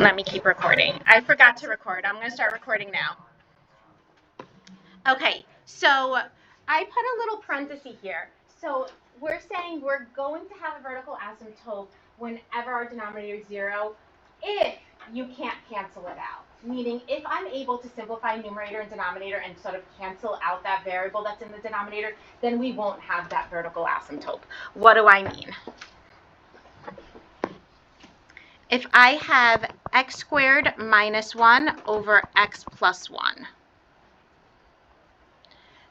Let me keep recording. I forgot to record. I'm going to start recording now. Okay, so I put a little parenthesis here. So we're saying we're going to have a vertical asymptote whenever our denominator is 0 if you can't cancel it out. Meaning if I'm able to simplify numerator and denominator and sort of cancel out that variable that's in the denominator, then we won't have that vertical asymptote. What do I mean? If I have x squared minus 1 over x plus 1.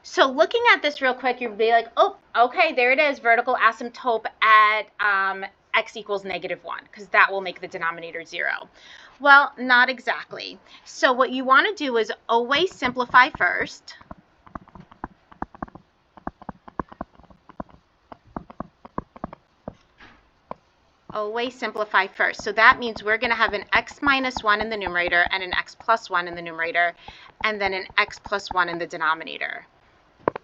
So looking at this real quick, you'd be like, oh, okay, there it is, vertical asymptote at x equals -1, because that will make the denominator 0. Well, not exactly. So what you want to do is always simplify first. Always simplify first. So that means we're going to have an x minus 1 in the numerator and an x plus 1 in the numerator, and then an x plus 1 in the denominator.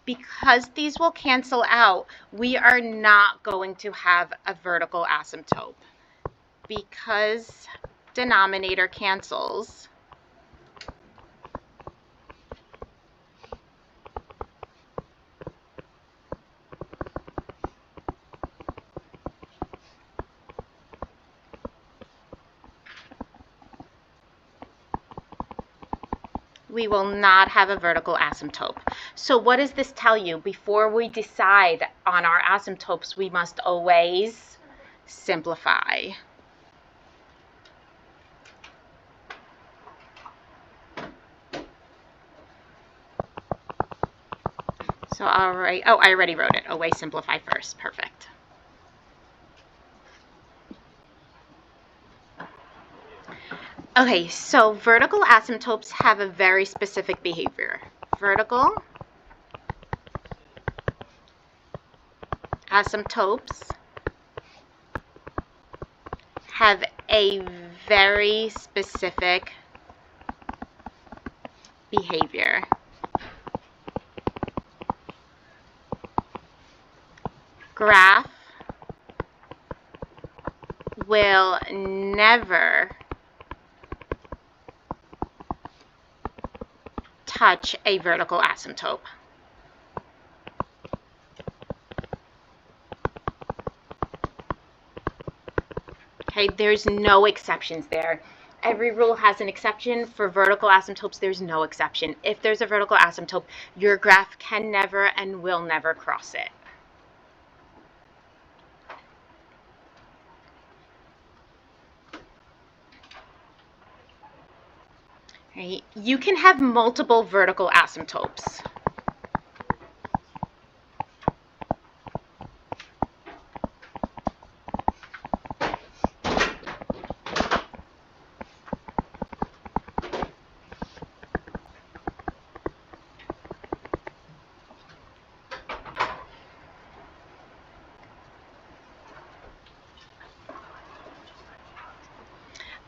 Because these will cancel out, we are not going to have a vertical asymptote. Because denominator cancels, we will not have a vertical asymptote. So what does this tell you? Before we decide on our asymptotes, we must always simplify. So I'll write, oh, I already wrote it. Always simplify first. Perfect. Okay, so vertical asymptotes have a very specific behavior. Vertical asymptotes have a very specific behavior. Graph will never touch a vertical asymptote. Okay, there's no exceptions there. Every rule has an exception. For vertical asymptotes, there's no exception. If there's a vertical asymptote, your graph can never and will never cross it. Right? You can have multiple vertical asymptotes.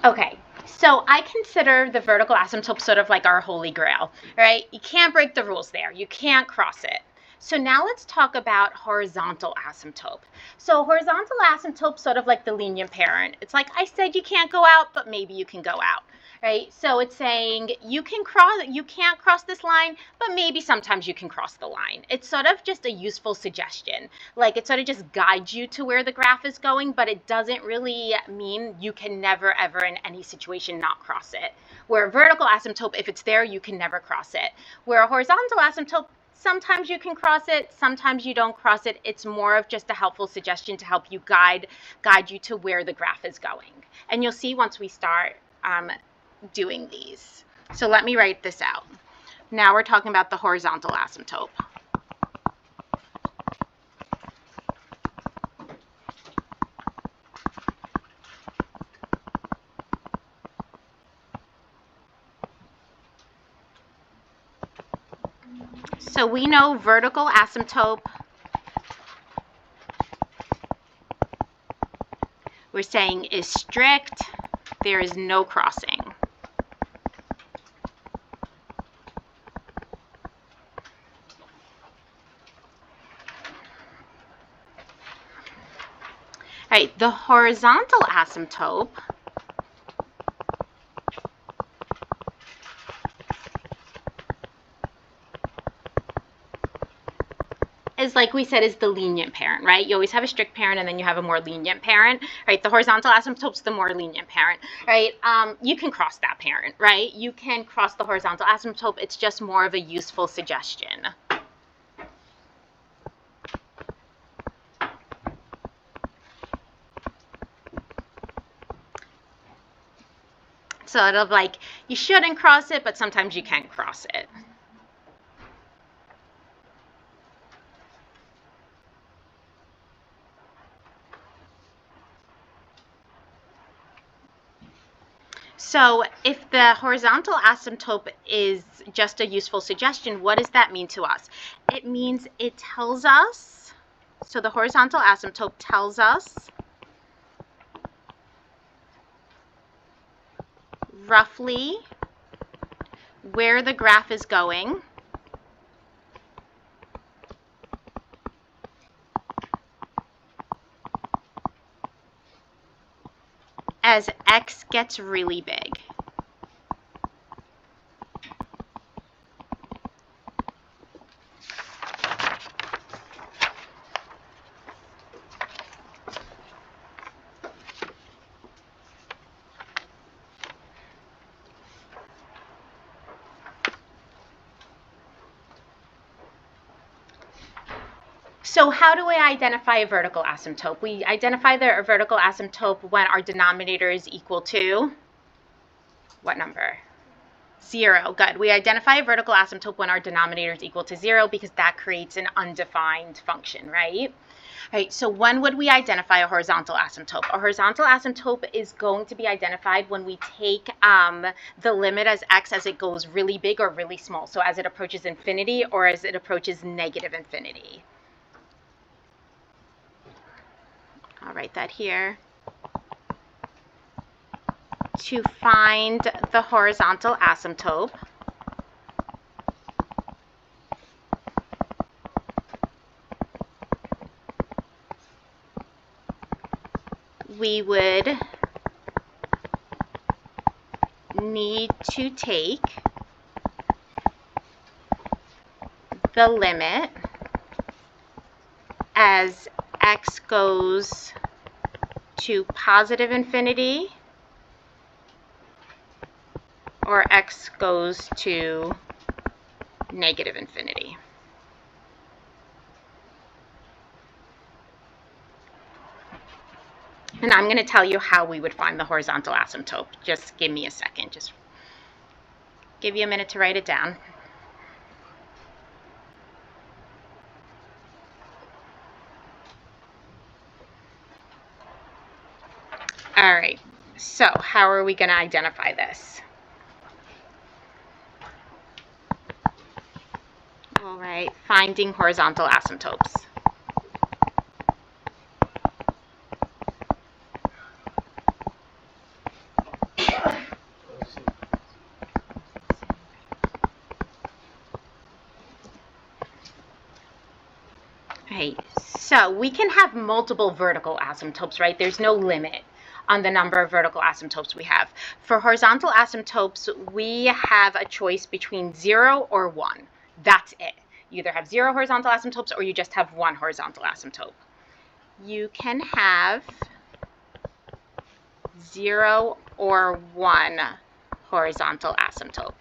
Okay, so I consider the vertical asymptote sort of like our holy grail, right? You can't break the rules there. You can't cross it. So now let's talk about horizontal asymptote. So horizontal asymptote sort of like the lenient parent. It's like I said you can't go out, but maybe you can go out, right? So it's saying you can't cross this line, but maybe sometimes you can cross the line. It's sort of just a useful suggestion. Like it sort of just guides you to where the graph is going, but it doesn't really mean you can never ever in any situation not cross it. Where a vertical asymptote, if it's there, you can never cross it. Where a horizontal asymptote, sometimes you can cross it, sometimes you don't cross it. It's more of just a helpful suggestion to help you guide you to where the graph is going. And you'll see once we start doing these. So let me write this out. Now we're talking about the horizontal asymptote. So we know vertical asymptote, we're saying is strict. There is no crossing. All right, the horizontal asymptote is, like we said, is the lenient parent, right? You always have a strict parent and then you have a more lenient parent, right? The horizontal asymptote's the more lenient parent, right? You can cross that parent, right? You can cross the horizontal asymptote. It's just more of a useful suggestion. So it'll like, you shouldn't cross it, but sometimes you can cross it. So if the horizontal asymptote is just a useful suggestion, what does that mean to us? It means it tells us, so the horizontal asymptote tells us roughly where the graph is going as x gets really big. So how do we identify a vertical asymptote? We identify the vertical asymptote when our denominator is equal to what number? 0. Good. We identify a vertical asymptote when our denominator is equal to 0 because that creates an undefined function, right? Right, so when would we identify a horizontal asymptote? A horizontal asymptote is going to be identified when we take the limit as x as it goes really big or really small. So as it approaches infinity or as it approaches negative infinity. I'll write that here. To find the horizontal asymptote, we would need to take the limit as x goes to positive infinity or x goes to negative infinity. And I'm going to tell you how we would find the horizontal asymptote. Just give me a second. Just give you a minute to write it down. All right, so how are we going to identify this? All right, finding horizontal asymptotes. Right, so we can have multiple vertical asymptotes, right? There's no limit on the number of vertical asymptotes we have. For horizontal asymptotes, we have a choice between 0 or 1. That's it. You either have 0 horizontal asymptotes or you just have 1 horizontal asymptote. You can have 0 or 1 horizontal asymptote.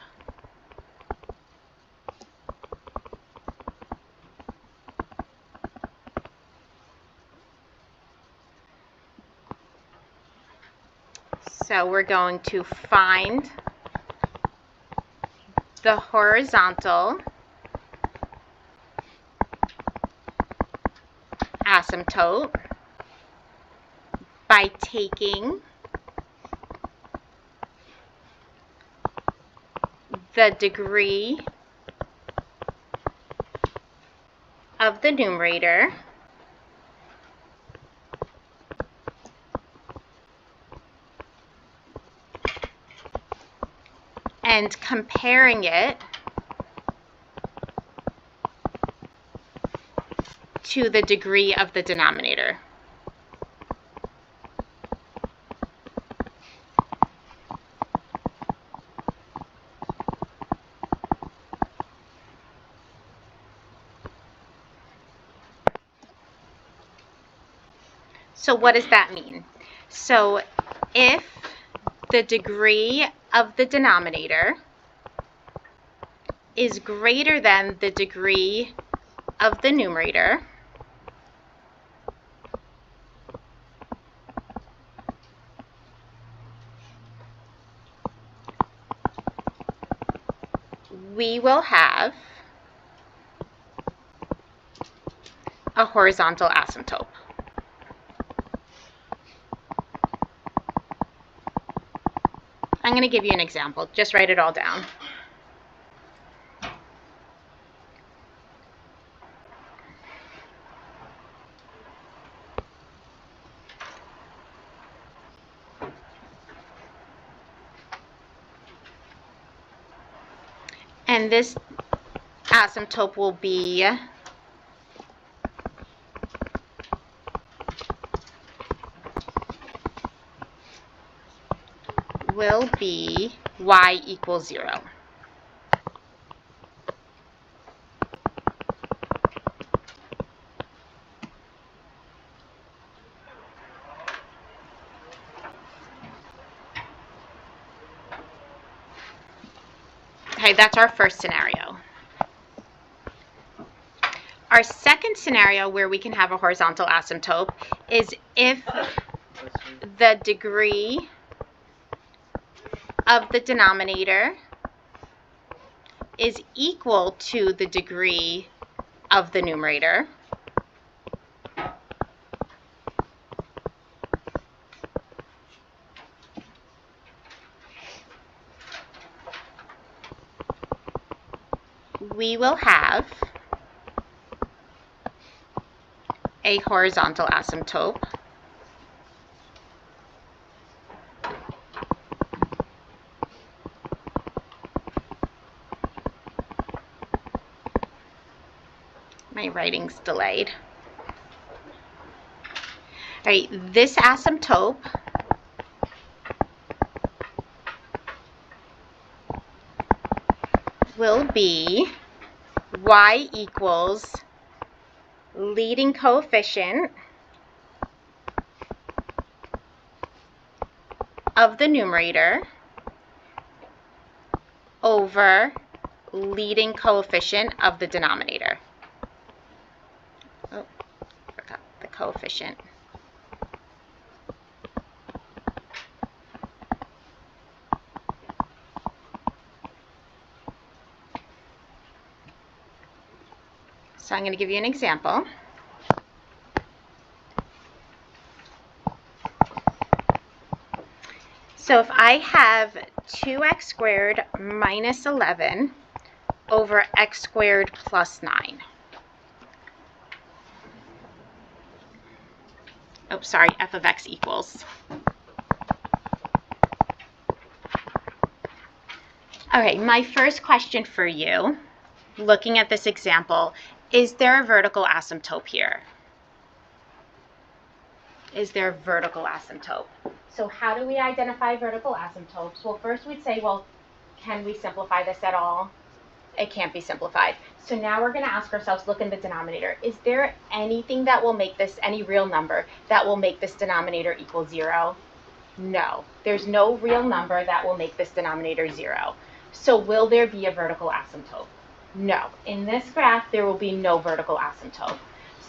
So we're going to find the horizontal asymptote by taking the degree of the numerator and comparing it to the degree of the denominator. So what does that mean? So if the degree of the denominator is greater than the degree of the numerator, we will have a horizontal asymptote. I'm going to give you an example. Just write it all down. And this asymptote will be y equals 0. Okay, that's our first scenario. Our second scenario where we can have a horizontal asymptote is if the degree of the denominator is equal to the degree of the numerator, we will have a horizontal asymptote. My writing's delayed. All right, this asymptote will be y equals leading coefficient of the numerator over leading coefficient of the denominator. Oh, forgot the coefficient. So I'm going to give you an example. So if I have 2x squared minus 11 over x squared plus 9. Oh, sorry, f of x equals. Okay, my first question for you, looking at this example, is there a vertical asymptote here? Is there a vertical asymptote? So how do we identify vertical asymptotes? Well, first we'd say, well, can we simplify this at all? It can't be simplified. So now we're going to ask ourselves, look in the denominator. Is there anything that will make this, any real number, that will make this denominator equal 0? No. There's no real number that will make this denominator 0. So will there be a vertical asymptote? No. In this graph, there will be no vertical asymptote.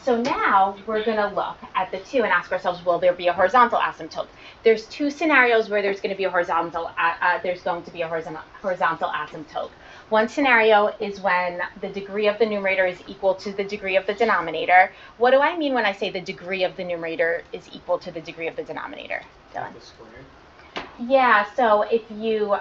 So now we're going to look at the two and ask ourselves, will there be a horizontal asymptote? There's two scenarios where there's going to be a horizontal asymptote. One scenario is when the degree of the numerator is equal to the degree of the denominator. What do I mean when I say the degree of the numerator is equal to the degree of the denominator? Dylan? Yeah, so if you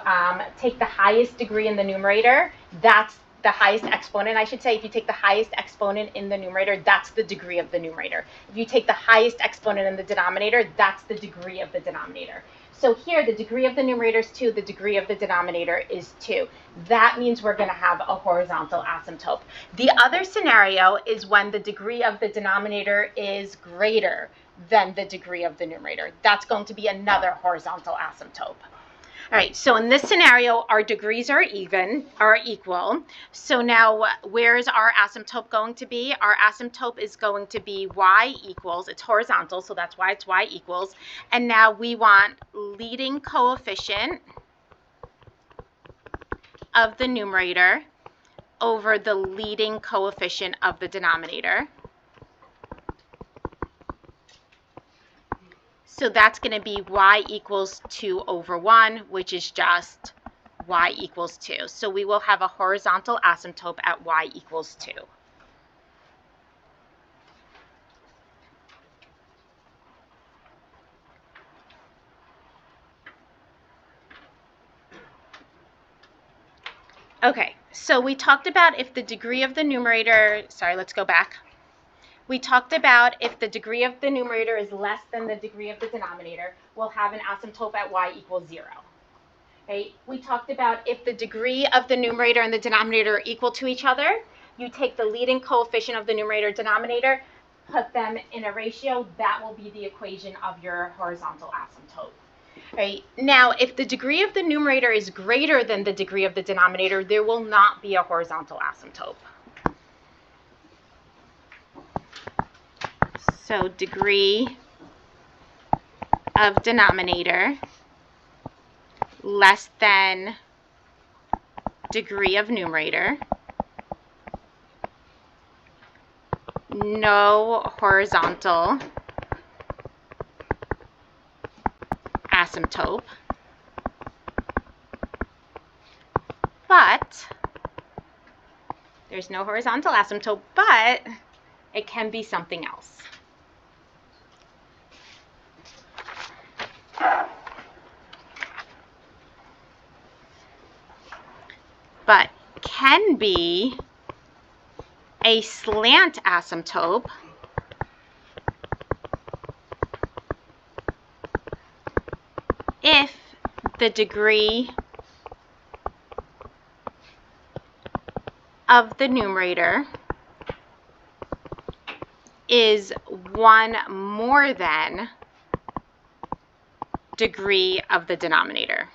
take the highest degree in the numerator, that's the highest exponent, I should say. If you take the highest exponent in the numerator, that's the degree of the numerator. If you take the highest exponent in the denominator, that's the degree of the denominator. So here, the degree of the numerator is 2, the degree of the denominator is 2. That means we're going to have a horizontal asymptote. The other scenario is when the degree of the denominator is greater than the degree of the numerator. That's going to be another horizontal asymptote. All right, so in this scenario, our degrees are equal. So now where is our asymptote going to be? Our asymptote is going to be y equals, it's horizontal, so that's why it's y equals. And now we want leading coefficient of the numerator over the leading coefficient of the denominator. So that's going to be y equals 2 over 1, which is just y equals 2. So we will have a horizontal asymptote at y equals 2. Okay, so we talked about if the degree of the numerator, sorry, let's go back. We talked about if the degree of the numerator is less than the degree of the denominator, we'll have an asymptote at y equals 0. Okay? We talked about if the degree of the numerator and the denominator are equal to each other, you take the leading coefficient of the numerator denominator, put them in a ratio, that will be the equation of your horizontal asymptote. Right? Now, if the degree of the numerator is greater than the degree of the denominator, there will not be a horizontal asymptote. So degree of denominator less than degree of numerator. No horizontal asymptote. But there's no horizontal asymptote, but it can be something else. But can be a slant asymptote if the degree of the numerator is 1 more than degree of the denominator.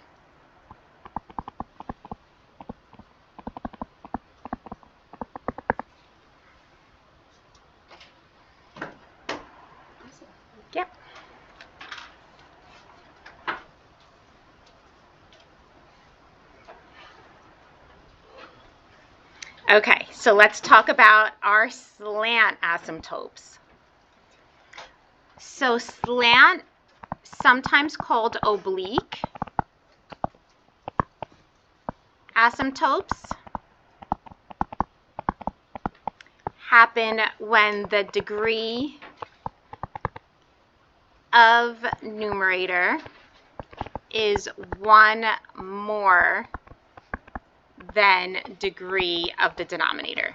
Yep. Okay, so let's talk about our slant asymptotes. So slant, sometimes called oblique asymptotes, happen when the degree of numerator is 1 more than degree of the denominator.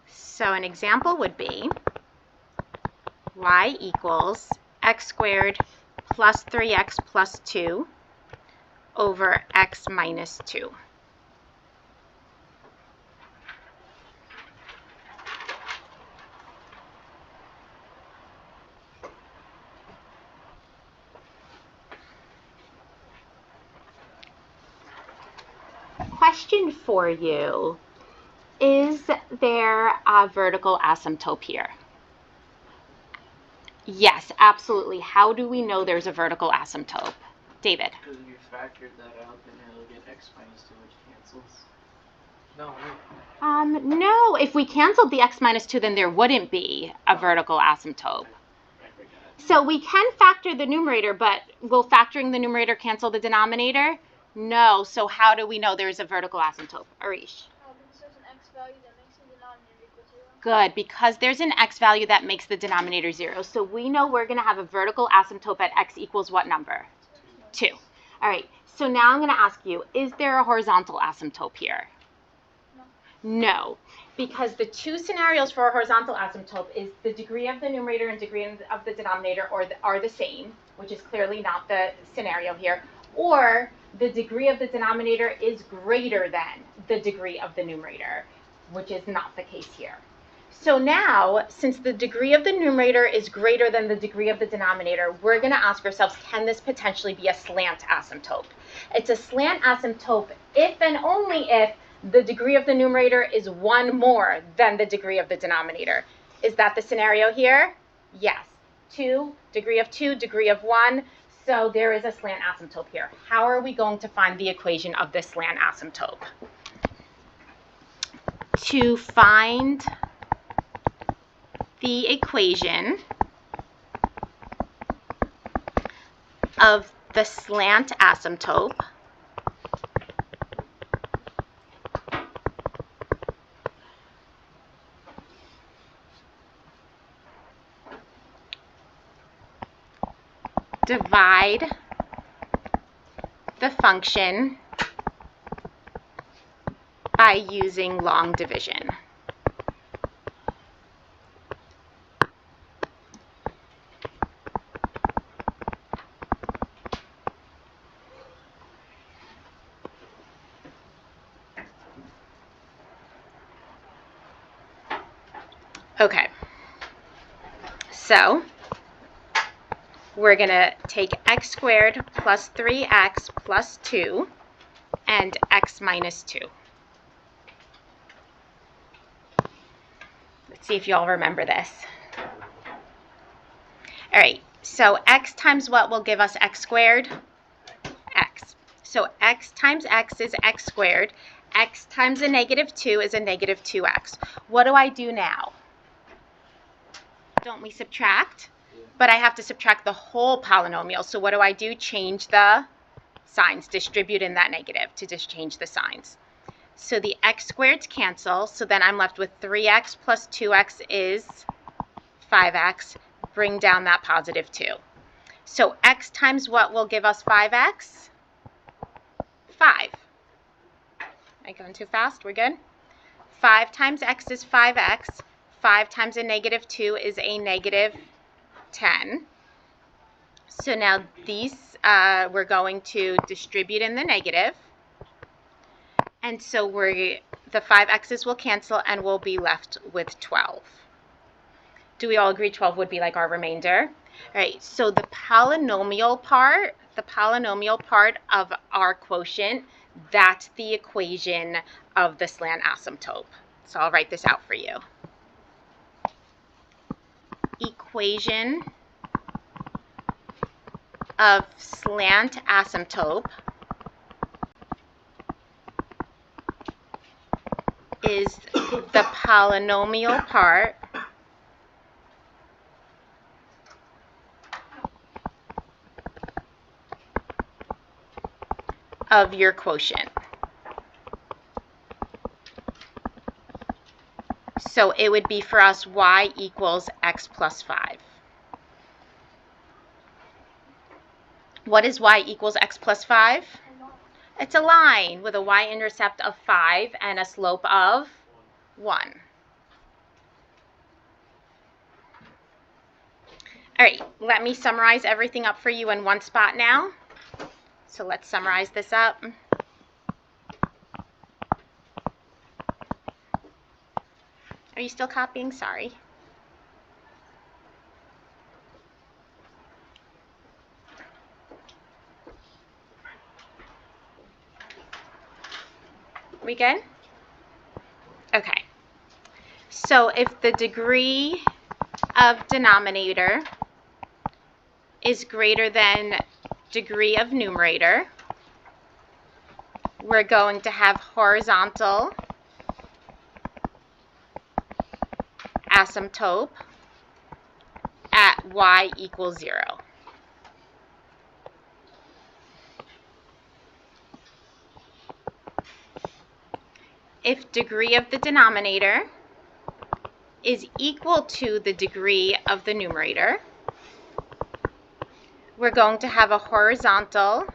So an example would be y equals x squared plus 3x plus 2 over x minus 2. Question for you, is there a vertical asymptote here? Yes, absolutely. How do we know there's a vertical asymptote? David? Because if you factored that out, then it'll get x minus 2, which cancels. No, wait. No, if we canceled the x minus 2, then there wouldn't be a vertical asymptote. So we can factor the numerator, but will factoring the numerator cancel the denominator? No. So how do we know there's a vertical asymptote? Arish? Because there's an x value that makes the denominator equal 0. Good, because there's an x value that makes the denominator 0. So we know we're going to have a vertical asymptote at x equals what number? 2. All right, so now I'm going to ask you, is there a horizontal asymptote here? No, because the two scenarios for a horizontal asymptote is the degree of the numerator and degree of the denominator are the same, which is clearly not the scenario here, or the degree of the denominator is greater than the degree of the numerator, which is not the case here. So now, since the degree of the numerator is greater than the degree of the denominator, we're going to ask ourselves, can this potentially be a slant asymptote? It's a slant asymptote if and only if the degree of the numerator is 1 more than the degree of the denominator. Is that the scenario here? Yes. 2, degree of 2, degree of 1. So there is a slant asymptote here. How are we going to find the equation of this slant asymptote? To find the equation of the slant asymptote, divide the function by using long division. Okay, so we're going to take x squared plus 3x plus 2 and x minus 2. Let's see if you all remember this. All right, so x times what will give us x squared? X. So x times x is x squared. X times a negative 2 is a negative 2x. What do I do now? Don't we subtract? But I have to subtract the whole polynomial. So what do I do? Change the signs. Distribute in that negative to just change the signs. So the x squareds cancel. So then I'm left with 3x plus 2x is 5x. Bring down that positive 2. So x times what will give us 5x? 5. Am I going too fast? We're good? 5 times x is 5x. 5 times a negative 2 is a negative 10. So now these we're going to distribute in the negative. And so the 5x's will cancel and we'll be left with 12. Do we all agree 12 would be like our remainder? All right, so the polynomial part of our quotient, that's the equation of the slant asymptote. So I'll write this out for you. Equation of slant asymptote is the polynomial part of your quotient. So it would be for us y equals x plus 5. What is y equals x plus 5? It's a line with a y-intercept of 5 and a slope of 1. All right, let me summarize everything up for you in one spot now. So let's summarize this up. Are you still copying? Sorry. We good? Okay. So if the degree of denominator is greater than degree of numerator, we're going to have horizontal asymptote at y equals 0. If degree of the denominator is equal to the degree of the numerator, we're going to have a horizontal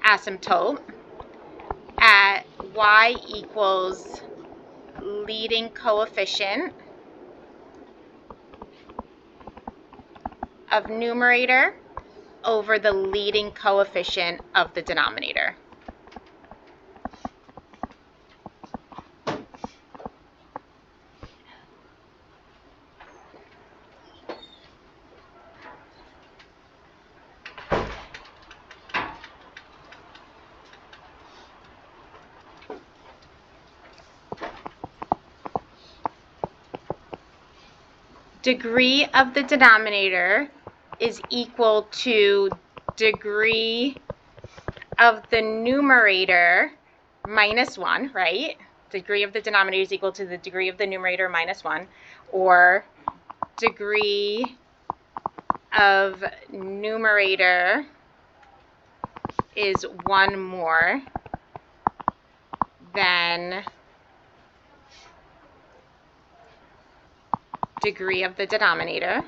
asymptote at y equals leading coefficient of numerator over the leading coefficient of the denominator. degree of the denominator is equal to degree of the numerator minus 1, right? Degree of the denominator is equal to the degree of the numerator minus 1, or degree of numerator is 1 more than degree of the denominator.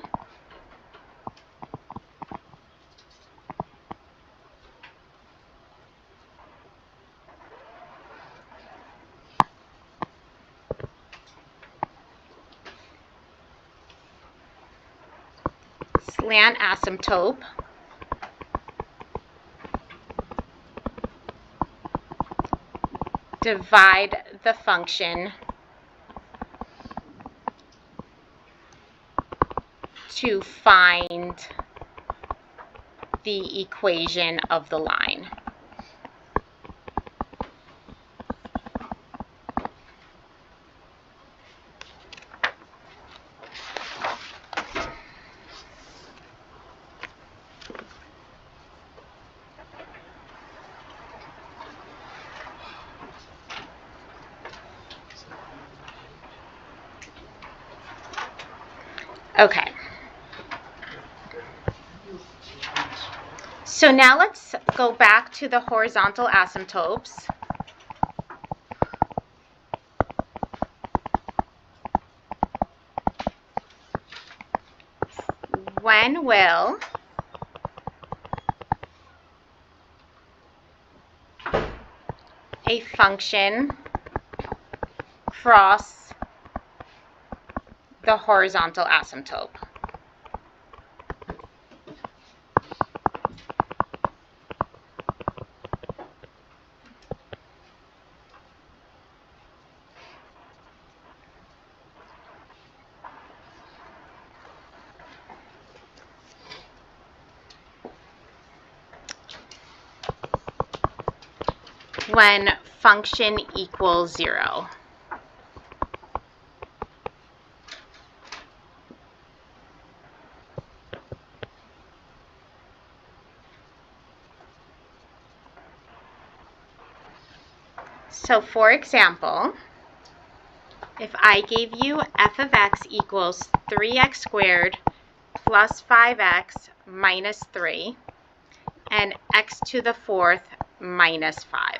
Slant asymptote divide the function to find the equation of the line. Okay. So now let's go back to the horizontal asymptotes. When will a function cross the horizontal asymptote? When function equals 0. So for example, if I gave you f of x equals 3x squared plus 5x minus 3 and x to the 4th minus 5.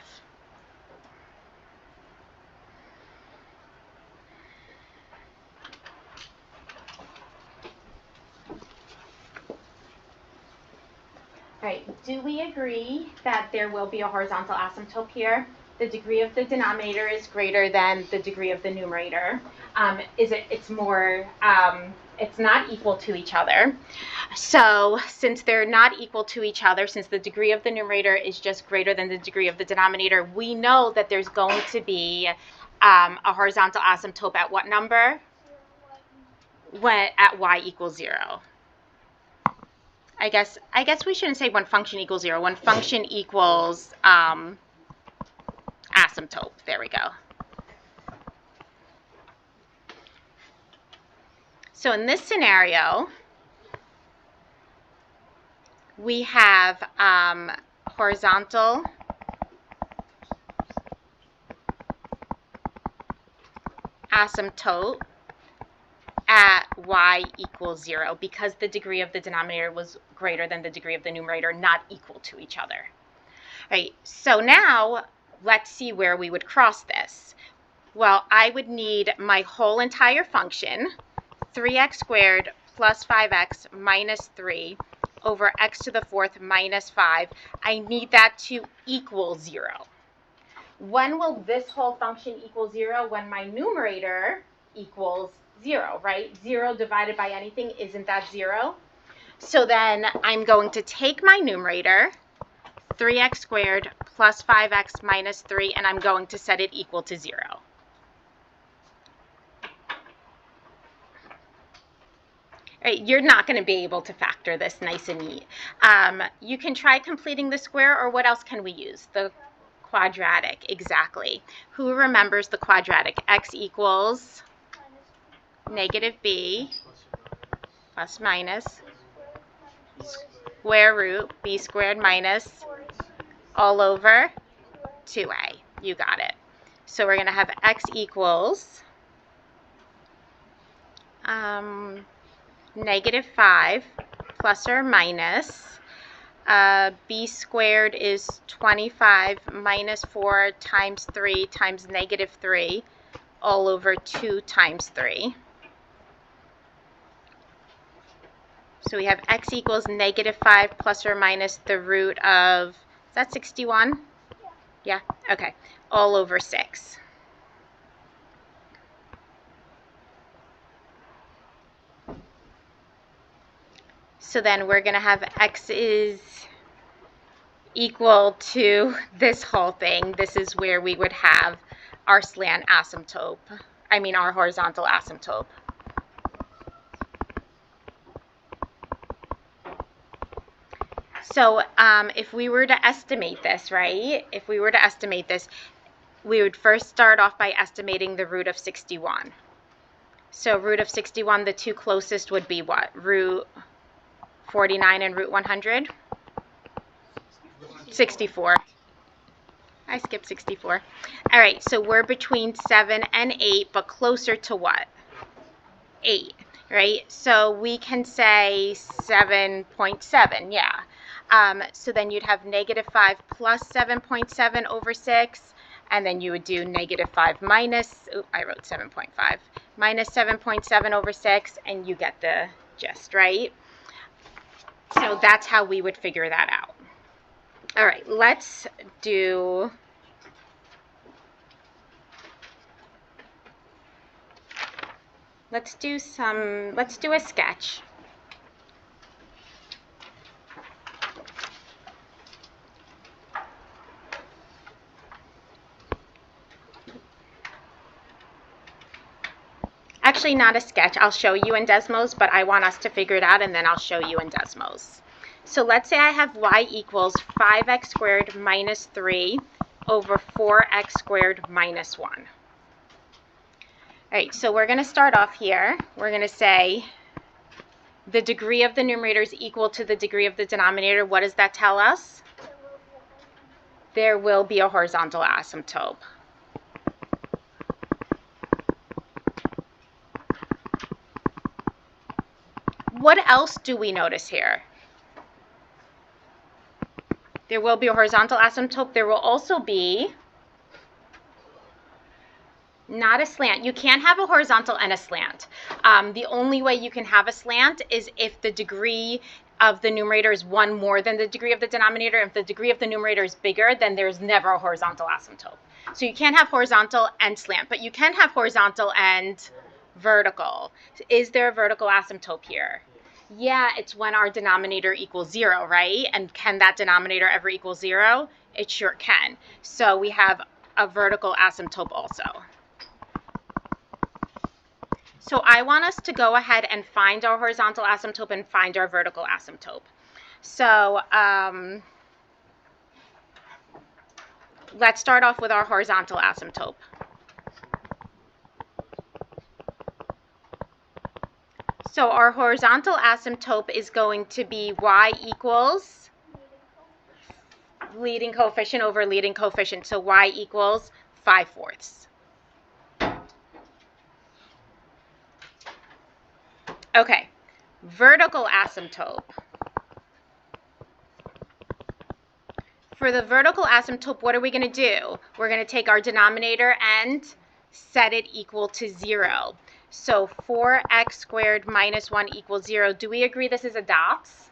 All right, do we agree that there will be a horizontal asymptote here? The degree of the denominator is greater than the degree of the numerator. It's not equal to each other. So since they're not equal to each other, since the degree of the numerator is just greater than the degree of the denominator, we know that there's going to be a horizontal asymptote at what number? At y equals 0. I guess we shouldn't say when function equals 0. When function equals asymptote. There we go. So in this scenario, we have horizontal asymptote at y equals 0 because the degree of the denominator was greater than the degree of the numerator, not equal to each other. All right, so now let's see where we would cross this. Well, I would need my whole entire function, 3x squared plus 5x minus 3 over x to the 4th minus 5. I need that to equal 0. When will this whole function equal 0? When my numerator equals 0, right? 0 divided by anything, isn't that 0? So then I'm going to take my numerator, 3x squared plus 5x minus 3, and I'm going to set it equal to 0. Right, you're not going to be able to factor this nice and neat. You can try completing the square, or what else can we use? The quadratic, exactly. Who remembers the quadratic? X equals negative b plus minus square root b squared minus all over 2a. You got it. So we're going to have x equals -5 plus or minus b squared is 25 minus 4 times 3 times -3 all over 2 times 3. So we have x equals -5 plus or minus the root of, is that 61? Yeah, okay, all over 6. So then we're going to have x is equal to this whole thing. This is where we would have our slant asymptote. I mean our horizontal asymptote. So if we were to estimate this, right? If we were to estimate this, we would first start off by estimating the root of 61. So root of 61, the two closest would be what? Root 49 and root 100? 64. I skipped 64. All right, so we're between 7 and 8, but closer to what? 8, right? So we can say 7.7, yeah. So then you'd have -5 plus 7.7 over 6, and then you would do -5 minus, I wrote 7.5, minus 7.7 over 6, and you get the gist, right? So that's how we would figure that out. All right, let's do a sketch. Actually, not a sketch. I'll show you in Desmos, but I want us to figure it out, and then I'll show you in Desmos. So let's say I have y equals 5x squared minus 3 over 4x squared minus 1. All right, so we're going to start off here. We're going to say the degree of the numerator is equal to the degree of the denominator. What does that tell us? There will be a horizontal asymptote. What else do we notice here? There will be a horizontal asymptote. There will also be not a slant. You can't have a horizontal and a slant. The only way you can have a slant is if the degree of the numerator is 1 more than the degree of the denominator. If the degree of the numerator is bigger, then there's never a horizontal asymptote. So you can't have horizontal and slant, but you can have horizontal and vertical. Is there a vertical asymptote here? Yeah, it's when our denominator equals 0, right? And can that denominator ever equal 0? It sure can. So we have a vertical asymptote also. So I want us to go ahead and find our horizontal asymptote and find our vertical asymptote. So let's start off with our horizontal asymptote. So our horizontal asymptote is going to be y equals leading coefficient over leading coefficient. So y equals 5/4. Okay, vertical asymptote. For the vertical asymptote, what are we going to do? We're going to take our denominator and set it equal to 0. So 4x squared minus 1 equals 0. Do we agree this is a dots?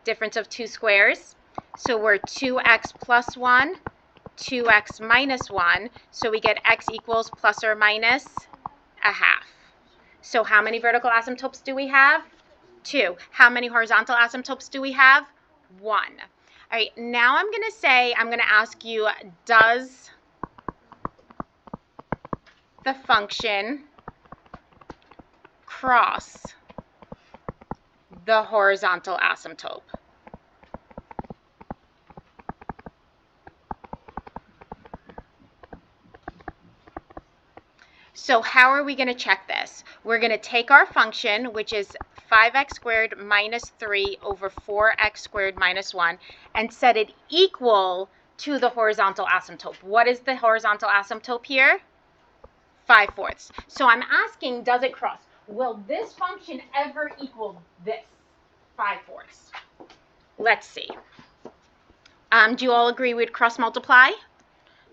Difference of two squares. So we're 2x plus 1, 2x minus 1. So we get x equals plus or minus a half. So how many vertical asymptotes do we have? 2. How many horizontal asymptotes do we have? 1. All right, now I'm going to ask you, does the function cross the horizontal asymptote? So how are we going to check this? We're going to take our function, which is 5x squared minus 3 over 4x squared minus 1 and set it equal to the horizontal asymptote. What is the horizontal asymptote here? 5/4. So I'm asking, does it cross? Will this function ever equal this, 5/4? Let's see. Do you all agree we'd cross multiply?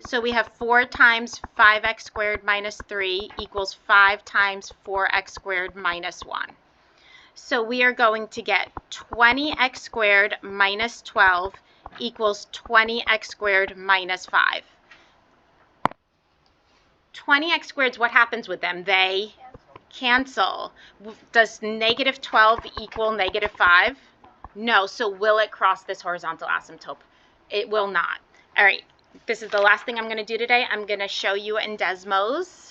So we have 4 times 5x squared minus 3 equals 5 times 4x squared minus 1. So we are going to get 20x squared minus 12 equals 20x squared minus 5. 20x squareds, what happens with them? They cancel. Does negative 12 equal negative 5? No. So will it cross this horizontal asymptote? It will not. All right. This is the last thing I'm going to do today. I'm going to show you in Desmos.